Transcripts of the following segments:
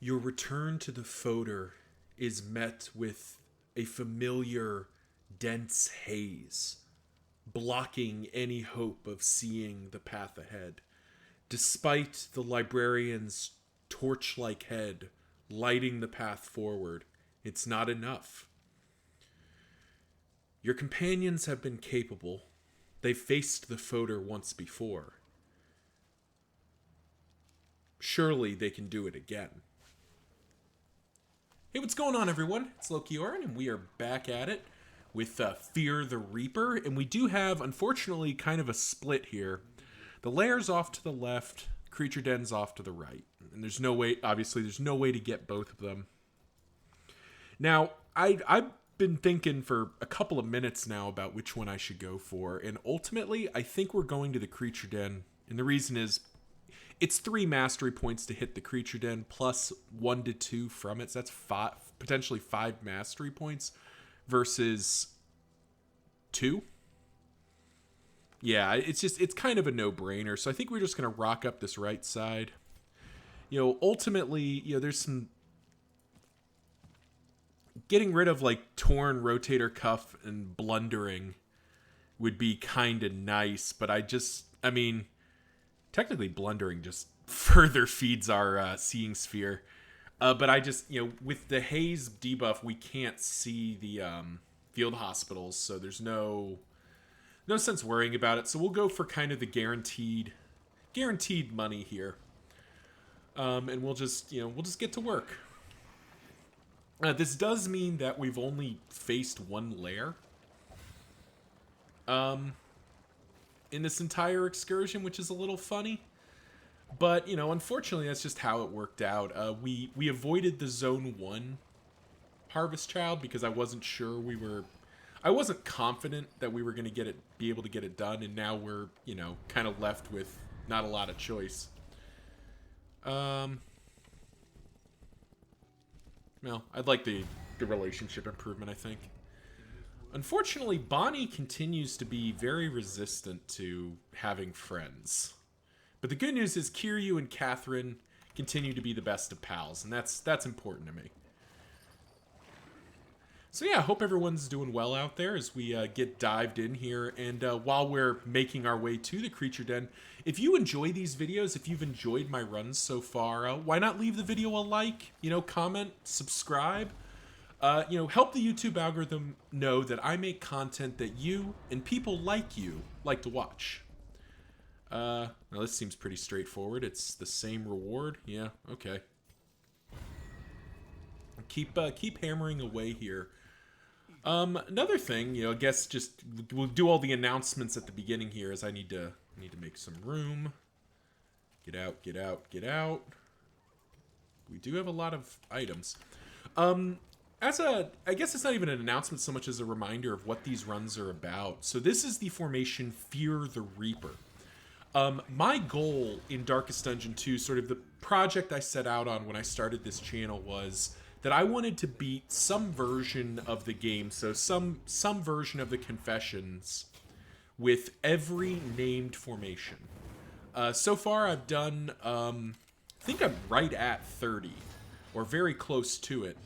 Your return to the Foetor is met with a familiar, dense haze, blocking any hope of seeing the path ahead. Despite the librarian's torch-like head lighting the path forward, it's not enough. Your companions have been capable. They've faced the Foetor once before. Surely they can do it again. Hey, what's going on, everyone? It's Loki Oren, and we are back at it with Fear the Reaper. And we do have, unfortunately, kind of a split here. The lair's off to the left, Creature Den's off to the right. And there's no way, obviously, there's no way to get both of them. Now, I've been thinking for a couple of minutes now about which one I should go for. And ultimately, I think we're going to the Creature Den. And the reason is, it's 3 mastery points to hit the Creature Den, plus 1 to 2 from it. So that's potentially 5 mastery points versus 2. Yeah, it's kind of a no-brainer. So I think we're just going to rock up this right side. Ultimately, there's some getting rid of like torn rotator cuff and blundering would be kind of nice, but technically blundering just further feeds our seeing sphere. But I just, with the haze debuff, we can't see the field hospitals, so there's no sense worrying about it. So we'll go for kind of the guaranteed money here. And we'll just get to work. This does mean that we've only faced one lair. In this entire excursion, which is a little funny. But, unfortunately, that's just how it worked out. We avoided the Zone 1 Harvest Child because I wasn't sure I wasn't confident that we were going to be able to get it done, and now we're, kind of left with not a lot of choice. Well, I'd like the relationship improvement, I think. Unfortunately, Bonnie continues to be very resistant to having friends. But the good news is Kiryu and Catherine continue to be the best of pals, and that's important to me. So yeah, I hope everyone's doing well out there as we get dived in here. And while we're making our way to the Creature Den, if you enjoy these videos, if you've enjoyed my runs so far, why not leave the video a like, comment, subscribe. Help the YouTube algorithm know that I make content that you and people like you like to watch. Now this seems pretty straightforward. It's the same reward. Yeah, okay. Keep hammering away here. Another thing, I guess we'll do all the announcements at the beginning here, as I need to make some room. Get out, get out, get out. We do have a lot of items. I guess it's not even an announcement so much as a reminder of what these runs are about. So this is the formation Fear the Reaper. My goal in Darkest Dungeon 2, sort of the project I set out on when I started this channel, was that I wanted to beat some version of the game, so some version of the Confessions, with every named formation. So far I've done, I think I'm right at 30, or very close to it.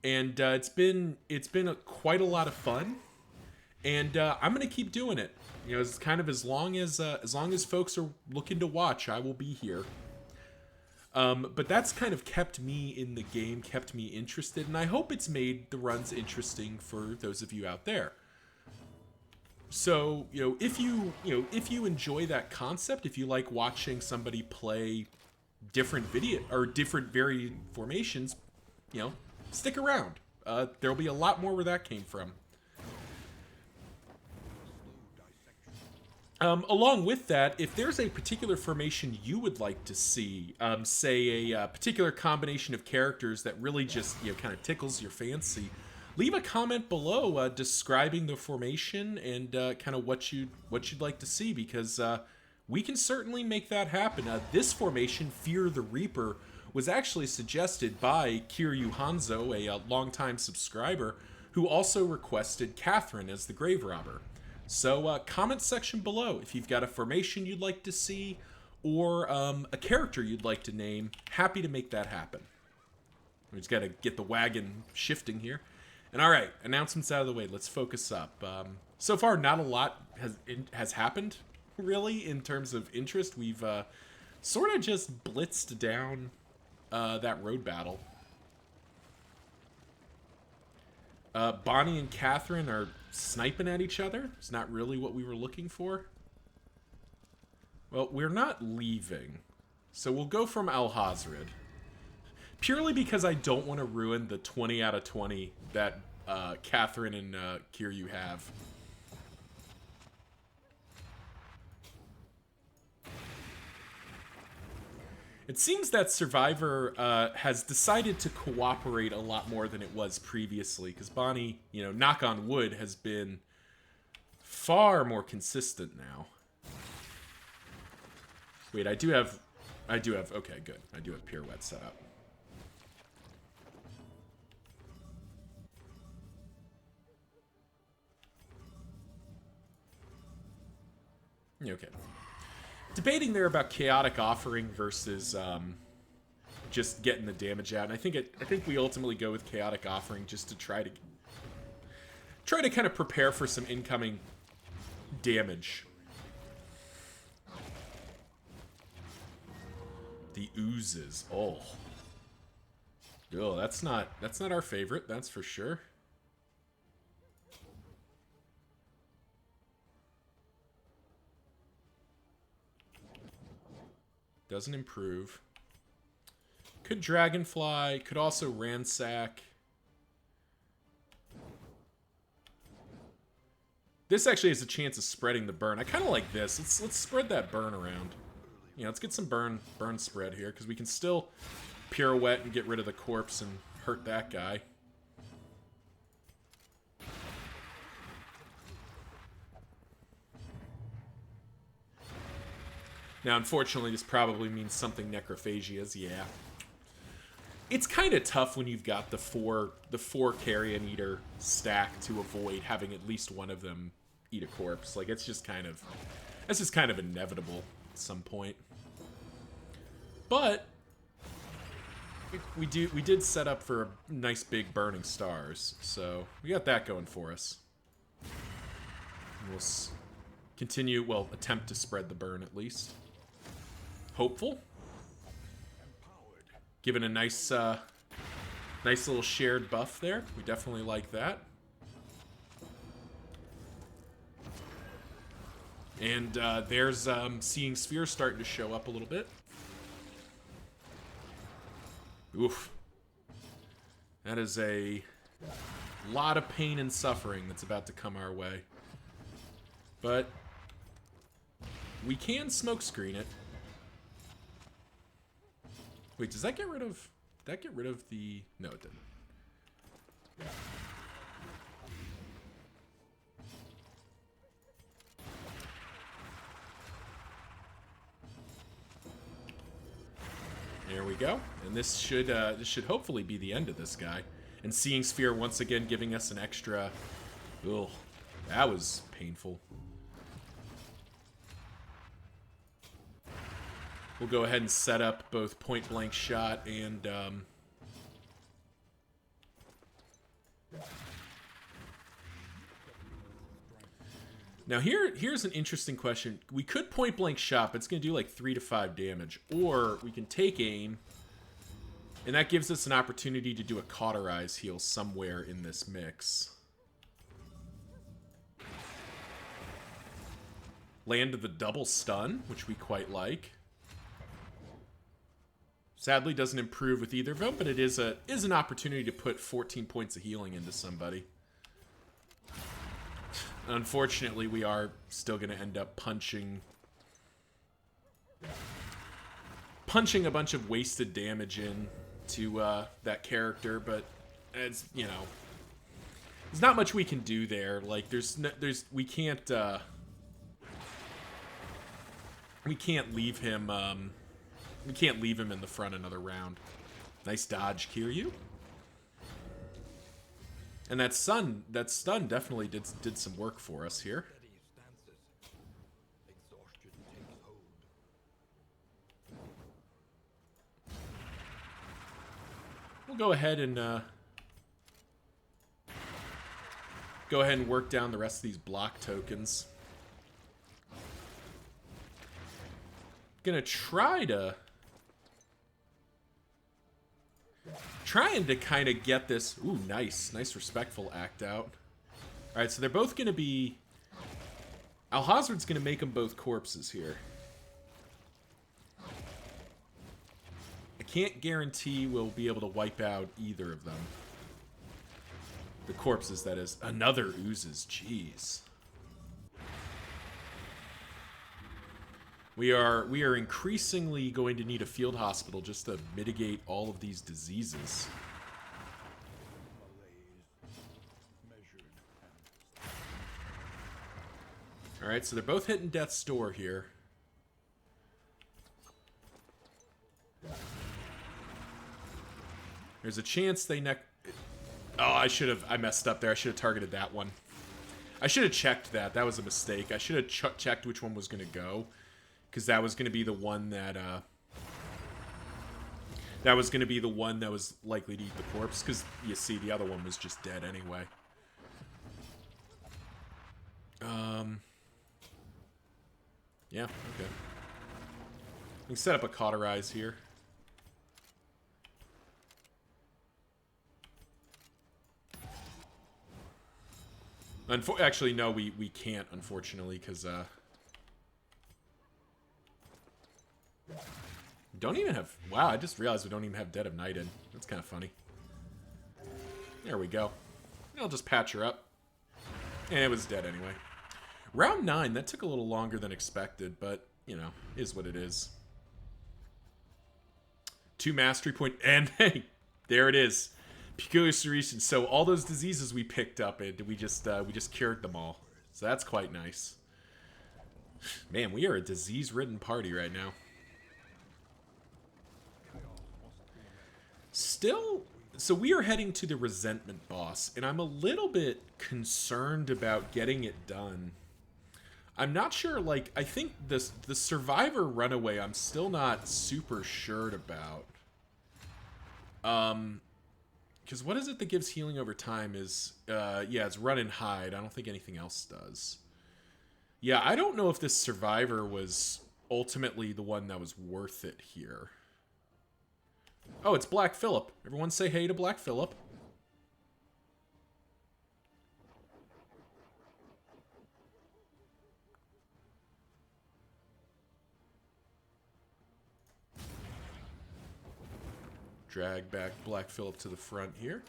And it's been quite a lot of fun, and I'm gonna keep doing it. It's kind of as long as folks are looking to watch, I will be here. But that's kind of kept me in the game, kept me interested, and I hope it's made the runs interesting for those of you out there. So if you enjoy that concept, if you like watching somebody play different varied formations, stick around. There'll be a lot more where that came from. Along with that, if there's a particular formation you would like to see, say a particular combination of characters that really just kind of tickles your fancy, leave a comment below describing the formation and kind of what you'd like to see, because we can certainly make that happen. This formation, Fear the Reaper, was actually suggested by Kiryu Hanzo, a longtime subscriber, who also requested Catherine as the Grave Robber. So comment section below if you've got a formation you'd like to see, or a character you'd like to name. Happy to make that happen. We just got to get the wagon shifting here. And all right, announcements out of the way. Let's focus up. So far, not a lot has happened, really, in terms of interest. We've sort of just blitzed down that road battle. Bonnie and Catherine are sniping at each other. It's not really what we were looking for. Well, we're not leaving. So we'll go from Al-Hazred. Purely because I don't want to ruin the 20 out of 20 that Catherine and Kiryu have. It seems that Survivor has decided to cooperate a lot more than it was previously, because Bonnie, you know, knock on wood, has been far more consistent now. Wait, I do have, okay, good. I do have Pirouette set up. Okay. Debating there about Chaotic Offering versus just getting the damage out, and I think we ultimately go with Chaotic Offering just to try to kind of prepare for some incoming damage. The oozes. Oh, that's not our favorite. That's for sure. Doesn't improve. Could Dragonfly. Could also Ransack. This actually has a chance of spreading the burn. I kind of like this. Let's spread that burn around. Yeah, let's get some burn spread here, because we can still Pirouette and get rid of the corpse and hurt that guy. Now, unfortunately, this probably means something Necrophagias, yeah. It's kind of tough when you've got the four Carrion Eater stack to avoid having at least one of them eat a corpse. Like, it's just kind of inevitable at some point. But we did set up for a nice big burning stars, so we got that going for us. And we'll continue, well, attempt to spread the burn at least. Hopeful. Given a nice little shared buff there. We definitely like that. And there's Seeing Sphere starting to show up a little bit. Oof. That is a lot of pain and suffering that's about to come our way. But we can smoke screen it. Wait, does that get rid of... Did that get rid of the... No, it didn't. There we go. And this should hopefully be the end of this guy. And Seeing Sphere once again giving us an extra... Ugh, that was painful. We'll go ahead and set up both Point Blank Shot and... Now here's an interesting question. We could Point Blank Shot, but it's going to do like 3 to 5 damage. Or we can take aim, and that gives us an opportunity to do a Cauterize heal somewhere in this mix. Land the double stun, which we quite like. Sadly, doesn't improve with either of them, but it is an opportunity to put 14 points of healing into somebody. Unfortunately, we are still going to end up punching a bunch of wasted damage in to that character, but it's, you know, there's not much we can do there. Like, we can't leave him. We can't leave him in the front another round. Nice dodge, Kiryu. And that stun definitely did some work for us here. we'll go ahead and work down the rest of these block tokens. Gonna trying to kind of get this. Ooh, nice respectful act out. All right, so they're both gonna be. Alhazred's gonna make them both corpses here. I can't guarantee we'll be able to wipe out either of them. The corpses, that is. Another oozes. Jeez. We are increasingly going to need a field hospital just to mitigate all of these diseases. Alright, so they're both hitting death's door here. There's a chance they Oh, I messed up there. I should have targeted that one. I should have checked that. That was a mistake. I should have checked which one was going to go. Because that was going to be the one that, that was going to be the one that was likely to eat the corpse. Because, you see, the other one was just dead anyway. Yeah, okay. We can set up a cauterize here. Actually, no, we can't, unfortunately, because, don't even have... Wow, I just realized we don't even have Dead of Night in. That's kind of funny. There we go. I'll just patch her up. And it was dead anyway. Round 9, that took a little longer than expected, but, you know, is what it is. 2 mastery point, and hey, there it is. Peculiar Ceretion. So all those diseases we picked up, we just cured them all. So that's quite nice. Man, we are a disease-ridden party right now. Still, so we are heading to the Resentment boss, and I'm a little bit concerned about getting it done. I'm not sure, like, I think the Survivor Runaway I'm still not super sure about. Because what is it that gives healing over time is, yeah, it's Run and Hide. I don't think anything else does. Yeah, I don't know if this Survivor was ultimately the one that was worth it here. Oh, it's Black Phillip. Everyone say hey to Black Phillip. Drag back Black Phillip to the front here.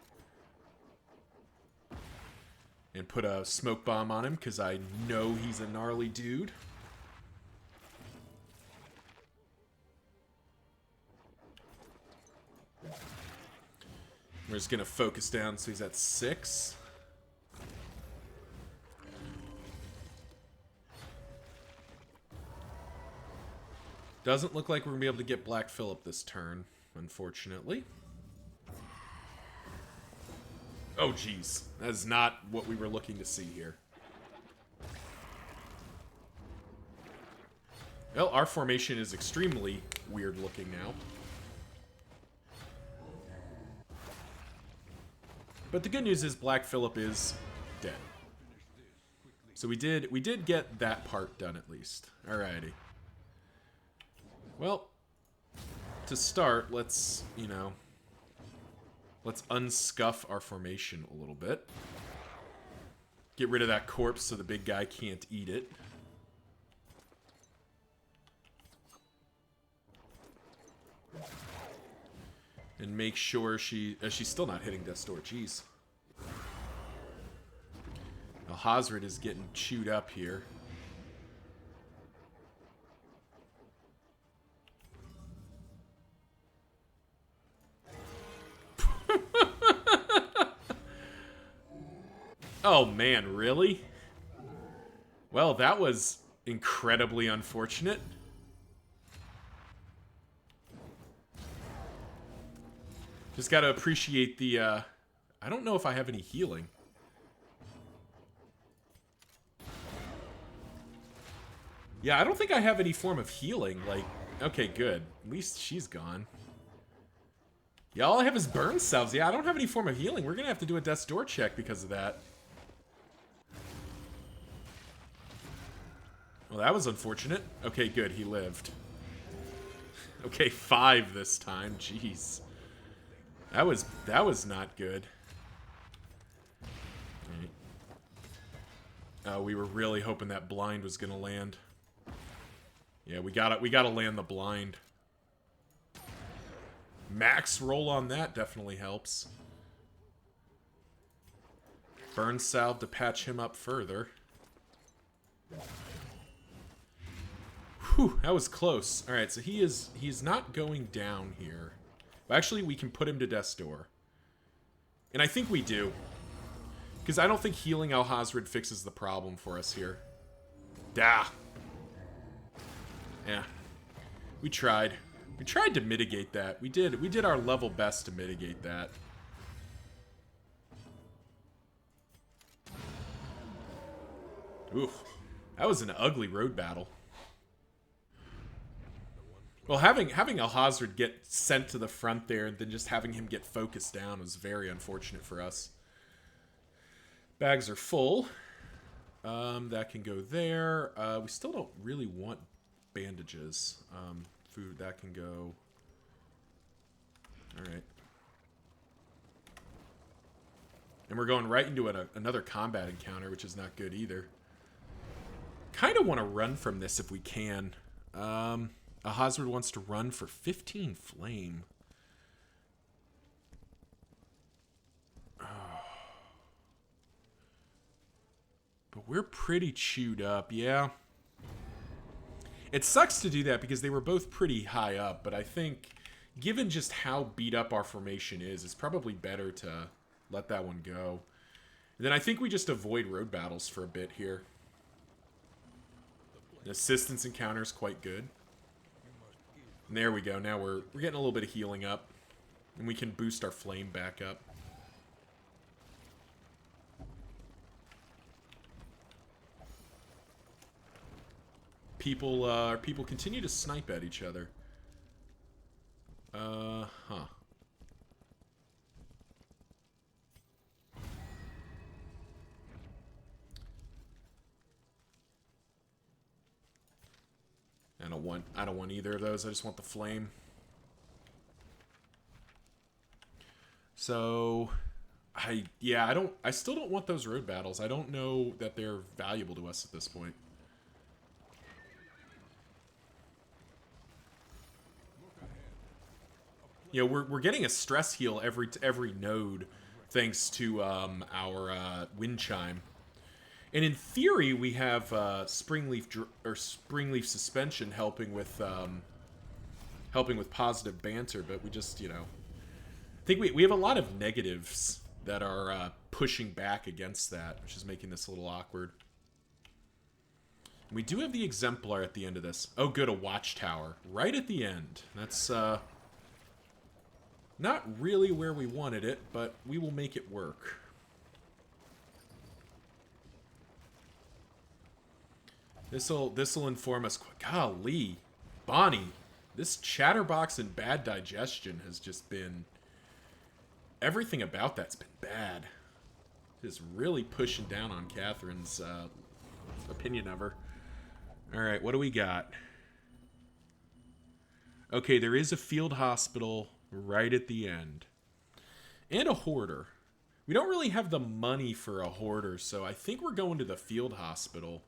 And put a smoke bomb on him, because I know he's a gnarly dude. We're just going to focus down so he's at 6. Doesn't look like we're going to be able to get Black Phillip this turn, unfortunately. Oh, jeez. That is not what we were looking to see here. Well, our formation is extremely weird looking now. But the good news is Black Phillip is dead. So we did get that part done at least. Alrighty. Well, to start, let's, you know, let's unscuff our formation a little bit. Get rid of that corpse so the big guy can't eat it. And make sure she's still not hitting Death's Door. Jeez. Alhazred is getting chewed up here. Oh man, really? Well, that was incredibly unfortunate. Just gotta appreciate the, I don't know if I have any healing. Yeah, I don't think I have any form of healing. Like, okay, good. At least she's gone. Yeah, all I have is burn salves. Yeah, I don't have any form of healing. We're gonna have to do a death's door check because of that. Well, that was unfortunate. Okay, good. He lived. Okay, 5 this time. Jeez. That was not good. Right. We were really hoping that blind was gonna land. Yeah, we gotta land the blind. Max roll on that definitely helps. Burn salve to patch him up further. Whew, that was close. Alright, so he's not going down here. Well, actually, we can put him to death's door. And I think we do. Because I don't think healing Alhazred fixes the problem for us here. Dah. Yeah. We tried. We tried to mitigate that. We did our level best to mitigate that. Oof. That was an ugly road battle. Well, having Alhazred get sent to the front there and then just having him get focused down was very unfortunate for us. Bags are full. That can go there. We still don't really want bandages. Food, that can go. Alright. And we're going right into another combat encounter, which is not good either. Kind of want to run from this if we can. Alhazred wants to run for 15 flame. Oh. But we're pretty chewed up, yeah. It sucks to do that because they were both pretty high up, but I think given just how beat up our formation is, it's probably better to let that one go. And then I think we just avoid road battles for a bit here. The assistance encounter is quite good. And there we go. Now we're getting a little bit of healing up. And we can boost our flame back up. People continue to snipe at each other. Huh. I don't want either of those. I just want the flame. So I still don't want those road battles. I don't know that they're valuable to us at this point. You know, we're getting a stress heal every node thanks to our wind chime. And in theory, we have Springleaf suspension helping with positive banter, but we just, you know, I think we have a lot of negatives that are pushing back against that, which is making this a little awkward. We do have the exemplar at the end of this. Oh, good, a watchtower right at the end. That's not really where we wanted it, but we will make it work. This'll inform us. Golly, Bonnie, this chatterbox and bad digestion has just been. Everything about that's been bad. Just really pushing down on Catherine's opinion of her. All right, what do we got? Okay, there is a field hospital right at the end, and a hoarder. We don't really have the money for a hoarder, so I think we're going to the field hospital.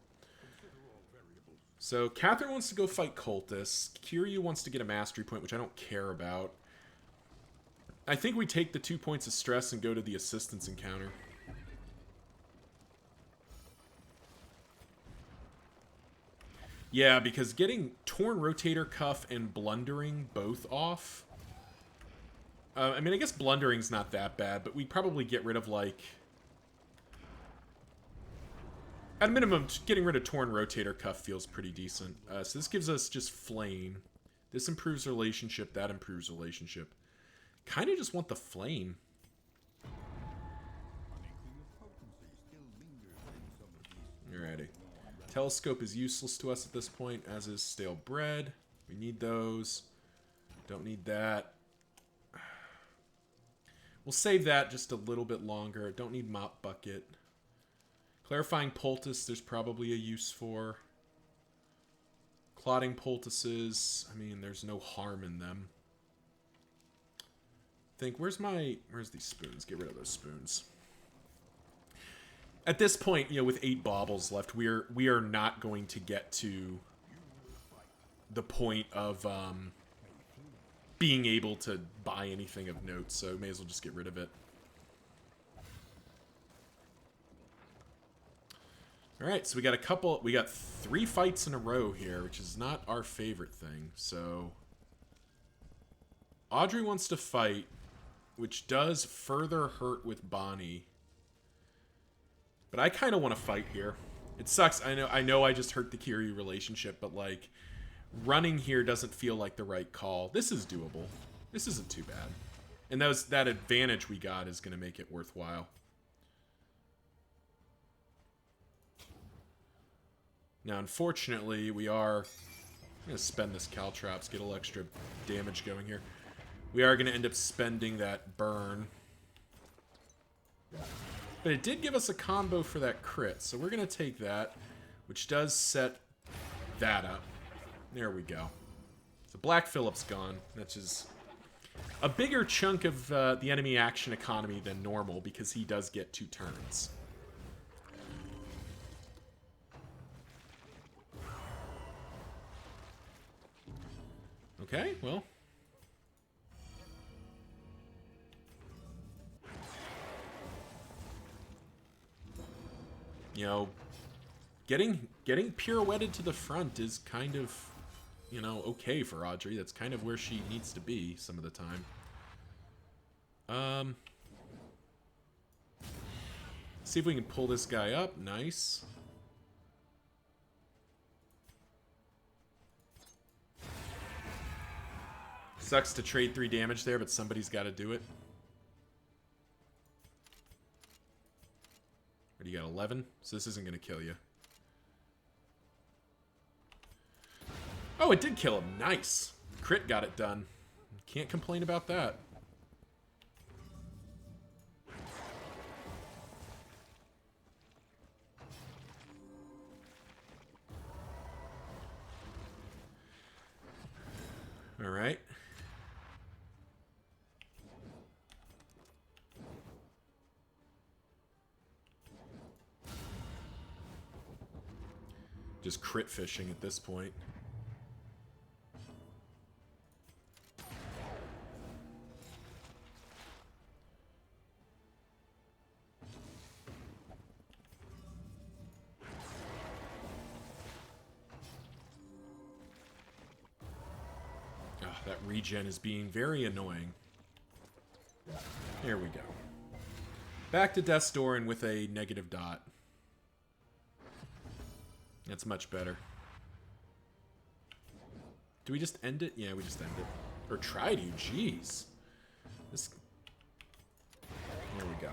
So, Catherine wants to go fight Cultists. Kiryu wants to get a mastery point, which I don't care about. I think we take the 2 points of stress and go to the assistance encounter. Yeah, because getting Torn Rotator Cuff and Blundering both off... I mean, I guess Blundering's not that bad, but we'd probably get rid of, like... At a minimum, getting rid of Torn Rotator Cuff feels pretty decent. So this gives us just Flame. This improves relationship, that improves relationship. Kind of just want the Flame. Alrighty. Telescope is useless to us at this point, as is Stale Bread. We need those. Don't need that. We'll save that just a little bit longer. Don't need Mop Bucket. Clarifying Poultice, there's probably a use for. Clotting Poultices, I mean, there's no harm in them. Where's these spoons? Get rid of those spoons. At this point, you know, with 8 baubles left, we are not going to get to the point of being able to buy anything of note, so may as well just get rid of it. Alright, so we got 3 fights in a row here, which is not our favorite thing. So Audrey wants to fight, which does further hurt with Bonnie. But I kind of want to fight here. It sucks. I know I just hurt the Kiri relationship, but like running here doesn't feel like the right call. This is doable. This isn't too bad. And that advantage we got is going to make it worthwhile. Now, unfortunately, we are going to spend this Caltrops, get a little extra damage going here. We are going to end up spending that burn. But it did give us a combo for that crit, so we're going to take that, which does set that up. There we go. So Black Phillip's gone. That's just a bigger chunk of the enemy action economy than normal, because he does get 2 turns. Okay, well. You know, getting pirouetted to the front is kind of, you know, okay for Audrey. That's kind of where she needs to be some of the time. See if we can pull this guy up. Nice. Sucks to trade 3 damage there, but somebody's got to do it. What do you got, 11? So this isn't going to kill you. Oh, it did kill him. Nice. Crit got it done. Can't complain about that. All right. Just crit fishing at this point. Oh, that regen is being very annoying. There we go. Back to Death's Door and with a negative dot. That's much better. Do we just end it? Yeah, we just end it. Or try to. Jeez. This. There we go.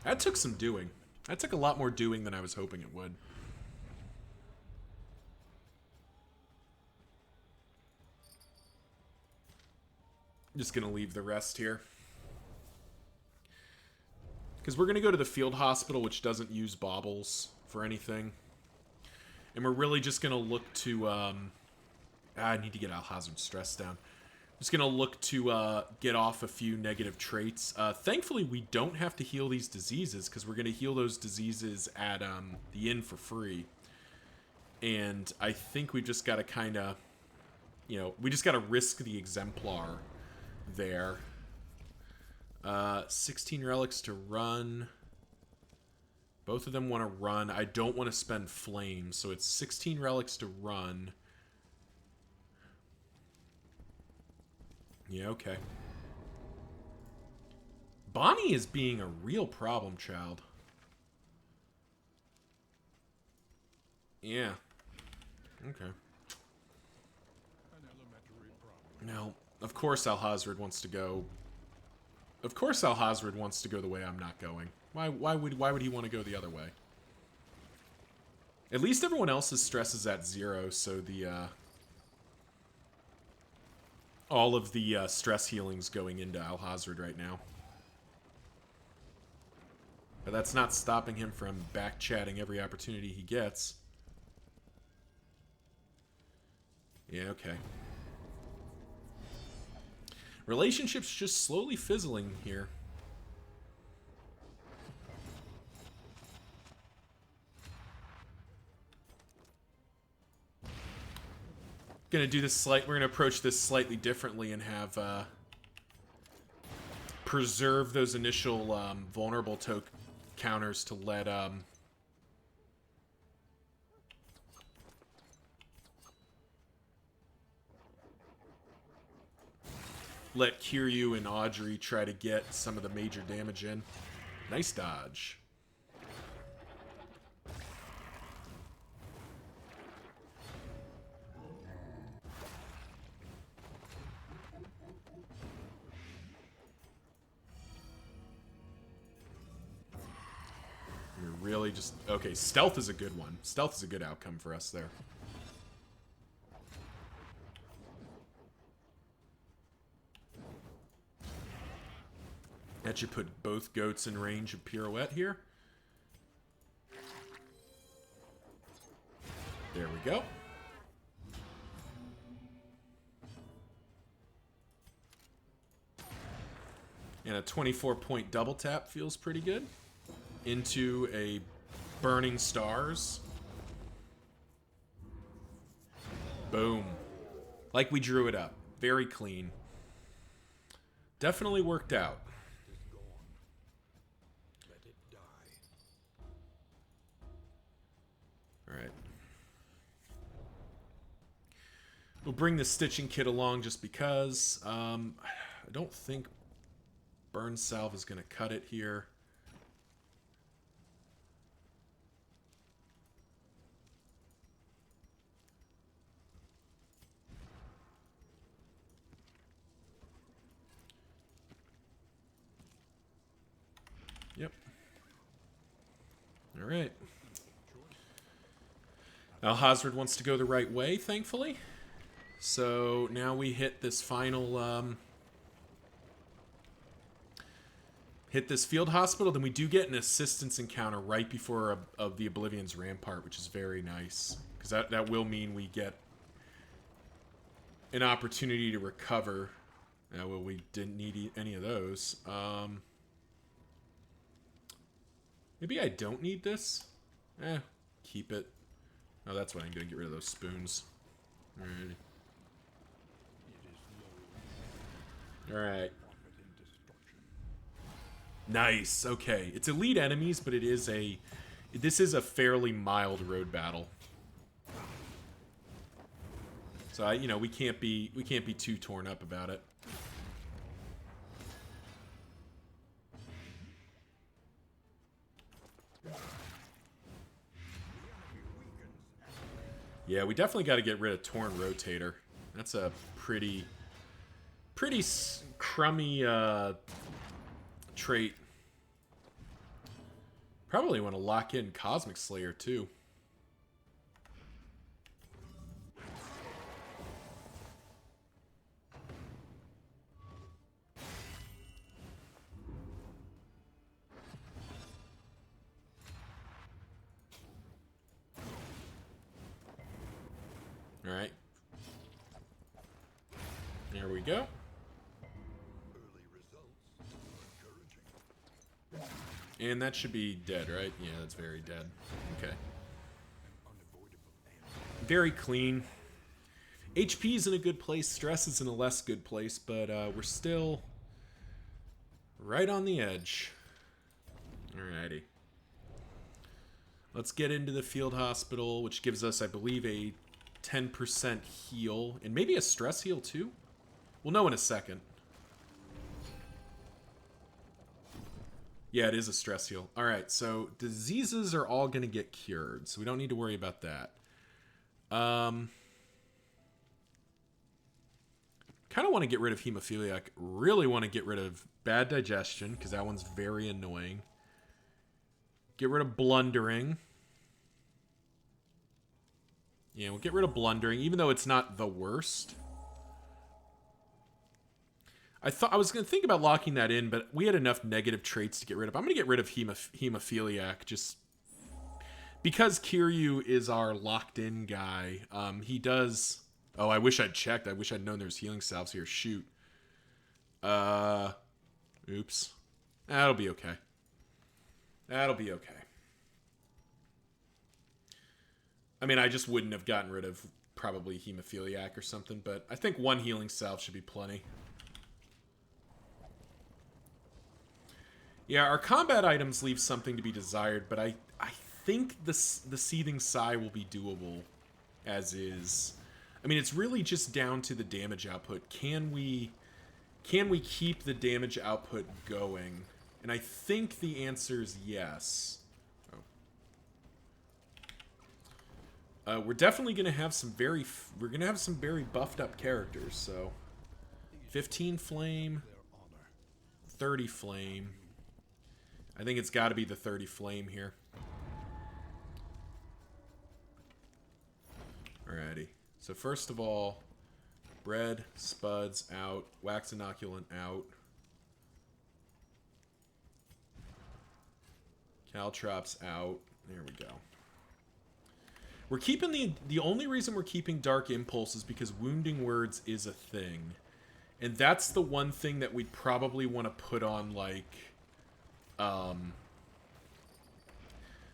That took some doing. That took a lot more doing than I was hoping it would. Just gonna leave the rest here. Because we're gonna go to the field hospital, which doesn't use baubles for anything. And we're really just going to look to... I need to get Alhazard's stress down. Just going to look to get off a few negative traits. Thankfully, we don't have to heal these diseases, because we're going to heal those diseases at the inn for free. And I think we've just got to kind of... You know, we just got to risk the exemplar there. 16 relics to run... Both of them want to run. I don't want to spend flames, so it's 16 relics to run. Yeah, okay. Bonnie is being a real problem child. Yeah. Okay. Now, of course Alhazard wants to go... Of course Alhazard wants to go the way I'm not going. Why would he want to go the other way? At least everyone else's stress is at 0, so the all of the stress healings going into Alhazred right now. But that's not stopping him from back-chatting every opportunity he gets. Yeah, okay. Relationship's just slowly fizzling here. Gonna do this we're gonna approach this slightly differently and have preserve those initial vulnerable counters to let let Kiryu and Audrey try to get some of the major damage in. Nice dodge. You're really just... Okay, stealth is a good one. Stealth is a good outcome for us there. That should put both goats in range of pirouette here. There we go. And a 24-point double tap feels pretty good. Into a Burning Stars. Boom. Like we drew it up. Very clean. Definitely worked out. Alright. We'll bring the stitching kit along just because. I don't think Burn Salve is going to cut it here. Yep. All right. Alhazred wants to go the right way, thankfully. So now we hit this final... hit this field hospital, then we do get an assistance encounter right before the Oblivion's Rampart, which is very nice. Because that will mean we get an opportunity to recover. Well, we didn't need any of those. Maybe I don't need this? Keep it. Oh, that's why I'm going to get rid of those spoons. Alright. Alright. Nice. Okay. It's elite enemies, but this is a fairly mild road battle. So we can't be too torn up about it. Yeah, we definitely got to get rid of Torn Rotator. That's a pretty crummy trait. Probably want to lock in Cosmic Slayer too. All right. There we go. And that should be dead, right? Yeah, that's very dead. Okay. Very clean. HP is in a good place. Stress is in a less good place, but we're still right on the edge. Alrighty. Let's get into the field hospital, which gives us, I believe, a 10% heal. And maybe a stress heal, too? We'll know in a second. Yeah, it is a stress heal. Alright, so diseases are all going to get cured, so we don't need to worry about that. Kind of want to get rid of hemophiliac. Really want to get rid of bad digestion, because that one's very annoying. Get rid of blundering. Yeah, we'll get rid of blundering, even though it's not the worst. I was going to think about locking that in, but we had enough negative traits to get rid of. I'm going to get rid of Hemophiliac, just because Kiryu is our locked-in guy. He does... Oh, I wish I'd checked. I wish I'd known there's healing salves here. Shoot. Oops. That'll be okay. That'll be okay. I mean, I just wouldn't have gotten rid of probably Hemophiliac or something, but I think one healing salve should be plenty. Yeah, our combat items leave something to be desired, but I think the Seething Sigh will be doable as is. I mean, it's really just down to the damage output. Can we keep the damage output going? And I think the answer is yes. Oh. We're definitely going to have some very buffed up characters, so 15 flame, 30 flame. I think it's got to be the 30 flame here. Alrighty. So first of all, bread, spuds out, wax inoculant out. Caltrops out. There we go. We're keeping the only reason we're keeping Dark Impulse is because Wounding Words is a thing. And that's the one thing that we'd probably want to put on, like...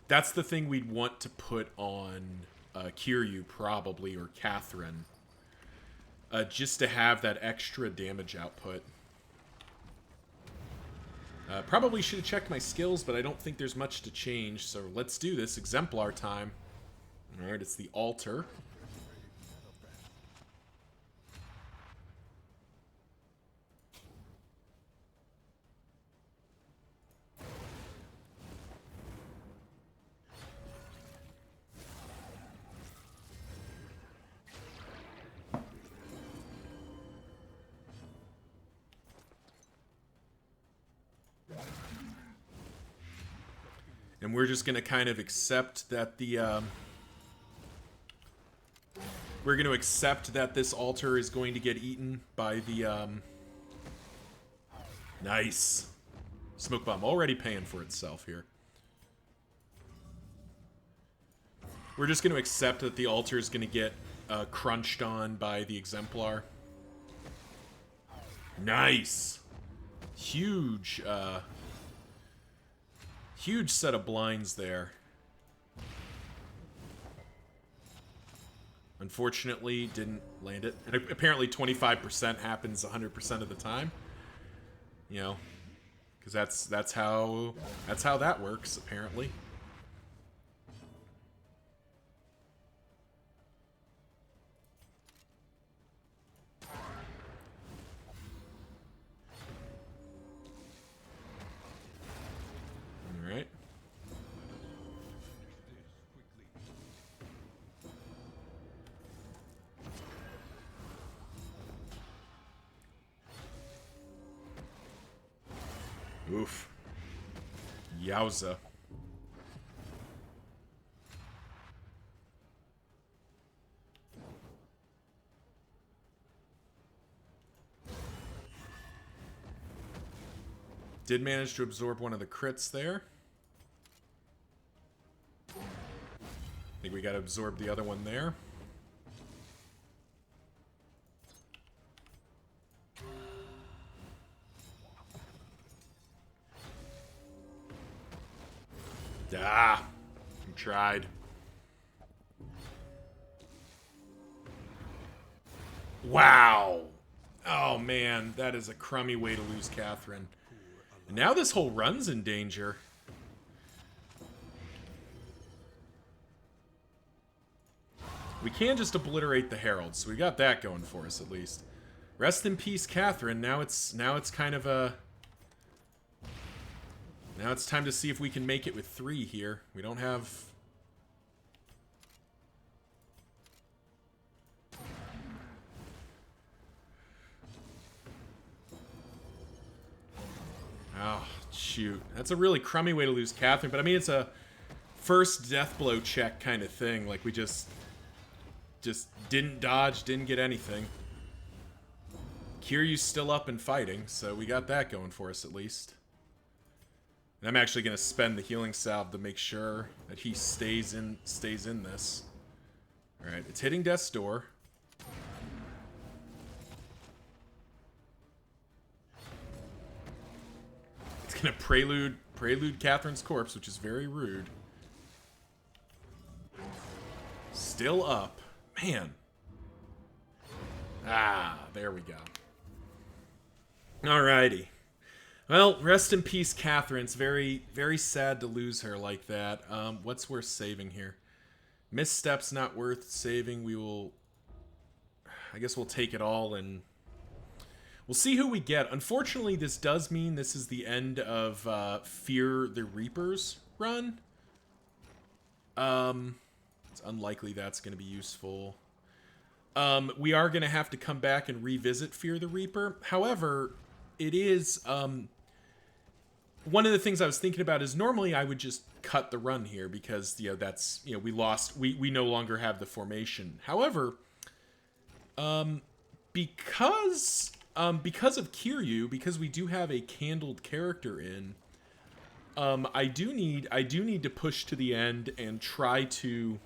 that's the thing we'd want to put on Kiryu, probably, or Catherine. Just to have that extra damage output. Probably should have checked my skills, but I don't think there's much to change, so let's do this. Exemplar time. Alright, it's the altar. And we're just going to kind of accept that the... we're going to accept that this altar is going to get eaten by the... Nice. Smoke bomb already paying for itself here. We're just going to accept that the altar is going to get crunched on by the exemplar. Nice. Huge, huge set of blinds there. Unfortunately, didn't land it. And apparently 25% happens 100% of the time. You know, because that's how that works, apparently. All right. Oof. Yowza. Did manage to absorb one of the crits there. I think we got to absorb the other one there. Ah, you tried. Wow. Oh, man, that is a crummy way to lose Catherine. And now this whole run's in danger. We can just obliterate the Herald, so we got that going for us at least. Rest in peace, Catherine. Now it's kind of a... Now it's time to see if we can make it with 3 here. We don't have... Oh, shoot. That's a really crummy way to lose Catherine, but I mean, it's a first death blow check kind of thing. Like, we just didn't dodge, didn't get anything. Kiryu's still up and fighting, so we got that going for us at least. And I'm actually going to spend the healing salve to make sure that he stays in this. All right, it's hitting death's door. It's going to prelude Catherine's corpse, which is very rude. Still up. Man. Ah, there we go. Alrighty. Well, rest in peace, Catherine. It's very, very sad to lose her like that. What's worth saving here? Missteps not worth saving. We will... I guess we'll take it all and... We'll see who we get. Unfortunately, this does mean this is the end of Fear the Reaper's run. It's unlikely that's going to be useful. We are going to have to come back and revisit Fear the Reaper. However, it is... one of the things I was thinking about is normally I would just cut the run here because, you know, that's, you know, we no longer have the formation. However, because of Kiryu, because we do have a candled character in, I do need to push to the end and try to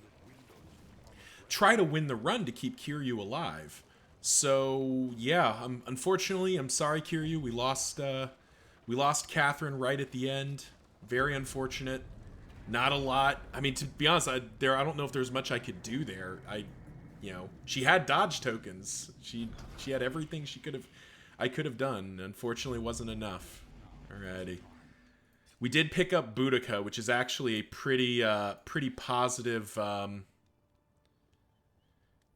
win the run to keep Kiryu alive. So yeah, unfortunately, I'm sorry, Kiryu. We lost Catherine right at the end. Very unfortunate. Not a lot. I mean, to be honest, I don't know if there's much I could do there. You know, she had dodge tokens. She had everything I could have done. Unfortunately, wasn't enough. Alrighty. We did pick up Boudica, which is actually a pretty positive.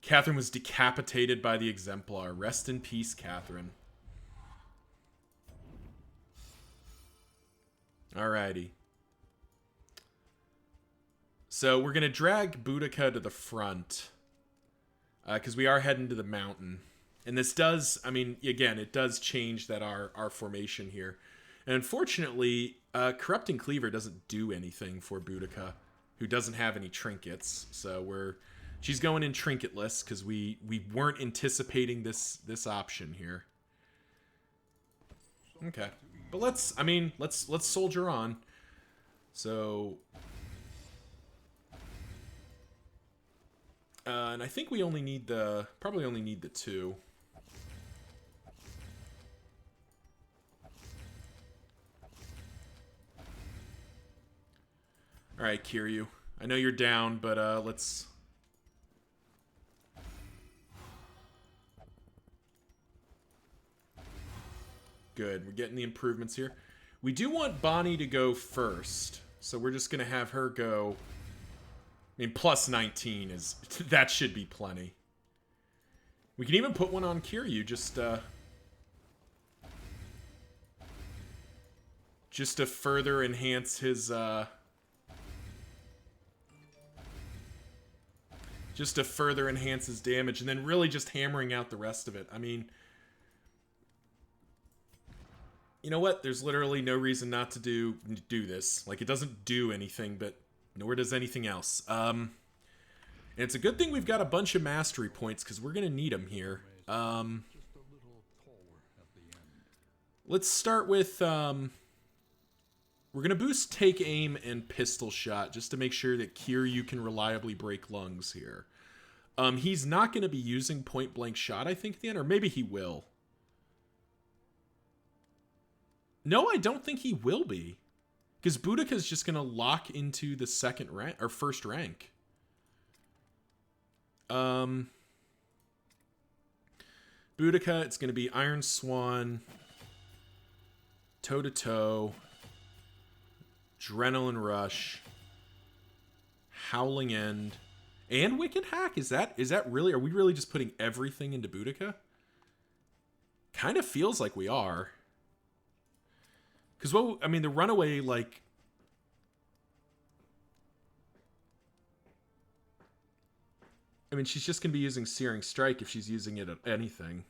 Catherine was decapitated by the Exemplar. Rest in peace, Catherine. Alrighty. So we're going to drag Boudica to the front. Because we are heading to the mountain. And this does, I mean, again, it does change that our formation here. And unfortunately, Corrupting Cleaver doesn't do anything for Boudica, who doesn't have any trinkets. So she's going in trinketless because we weren't anticipating this option here. Okay. But let's soldier on. So, and I think we probably only need the 2. All right, Kiryu. I know you're down, but let's. Good. We're getting the improvements here. We do want Bonnie to go first. So we're just going to have her go. I mean, plus 19 is... That should be plenty. We can even put one on Kiryu just to further enhance his... Just to further enhance his damage. And then really just hammering out the rest of it. I mean... You know what? There's literally no reason not to do this. Like, it doesn't do anything, but nor does anything else. And it's a good thing we've got a bunch of mastery points, because we're going to need them here. Let's start with... we're going to boost Take Aim and Pistol Shot, just to make sure that Kiryu can reliably break lungs here. He's not going to be using Point Blank Shot, I think, at the end, or maybe he will. No, I don't think he will be. Because Boudica is just going to lock into the second rank, or first rank. Boudica, it's going to be Iron Swan, Toe to Toe, Adrenaline Rush, Howling End, and Wicked Hack. Is that really, are we really just putting everything into Boudica? Kind of feels like we are. Because, I mean, the Runaway, like... I mean, she's just going to be using Searing Strike if she's using it at anything.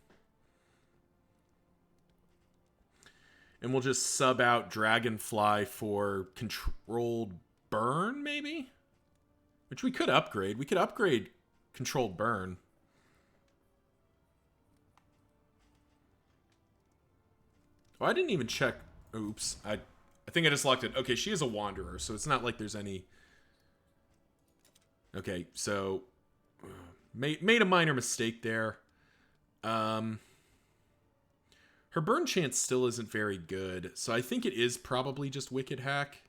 And we'll just sub out Dragonfly for Controlled Burn, maybe? Which we could upgrade. We could upgrade Controlled Burn. Oh, I didn't even check. Oops. I think I just locked it. Okay, she is a wanderer, so it's not like there's any... Okay, so... Made a minor mistake there. Her burn chance still isn't very good, so I think it is probably just Wicked Hack.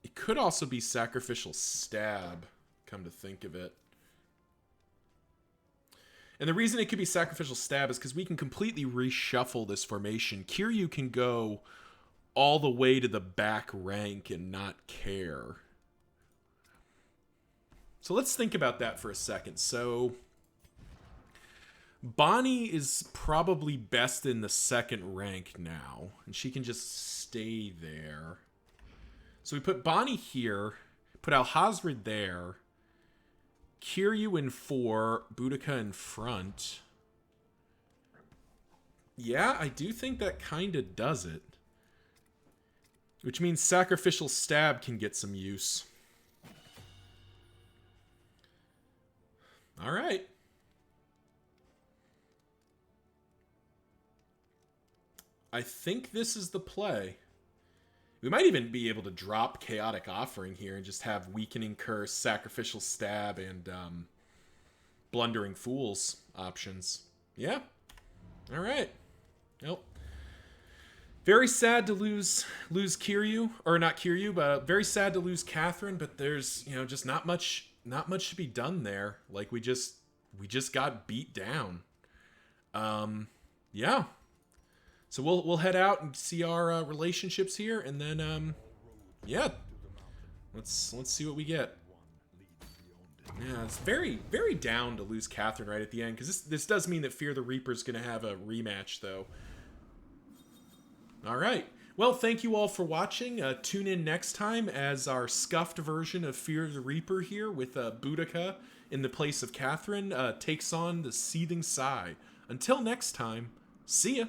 It could also be Sacrificial Stab, come to think of it. And the reason it could be Sacrificial Stab is because we can completely reshuffle this formation. Kiryu can go all the way to the back rank and not care. So let's think about that for a second. So Bonnie is probably best in the second rank now, and she can just stay there. So we put Bonnie here, put Alhazred there, Kiryu in 4, Boudica in front. Yeah, I do think that kind of does it. Which means Sacrificial Stab can get some use. All right. I think this is the play. We might even be able to drop Chaotic Offering here and just have Weakening Curse, Sacrificial Stab, and Blundering Fools options. Yeah. All right. Nope. Very sad to lose Kiryu, or not Kiryu, but very sad to lose Catherine. But there's just not much to be done there. Like we just got beat down. Yeah. So we'll head out and see our relationships here, and then yeah, let's see what we get. Yeah, it's very very down to lose Catherine right at the end, because this does mean that Fear the Reaper's going to have a rematch though. All right. Well, thank you all for watching. Tune in next time as our scuffed version of Fear the Reaper here with Boudica in the place of Catherine takes on the Seething Sigh. Until next time, see ya.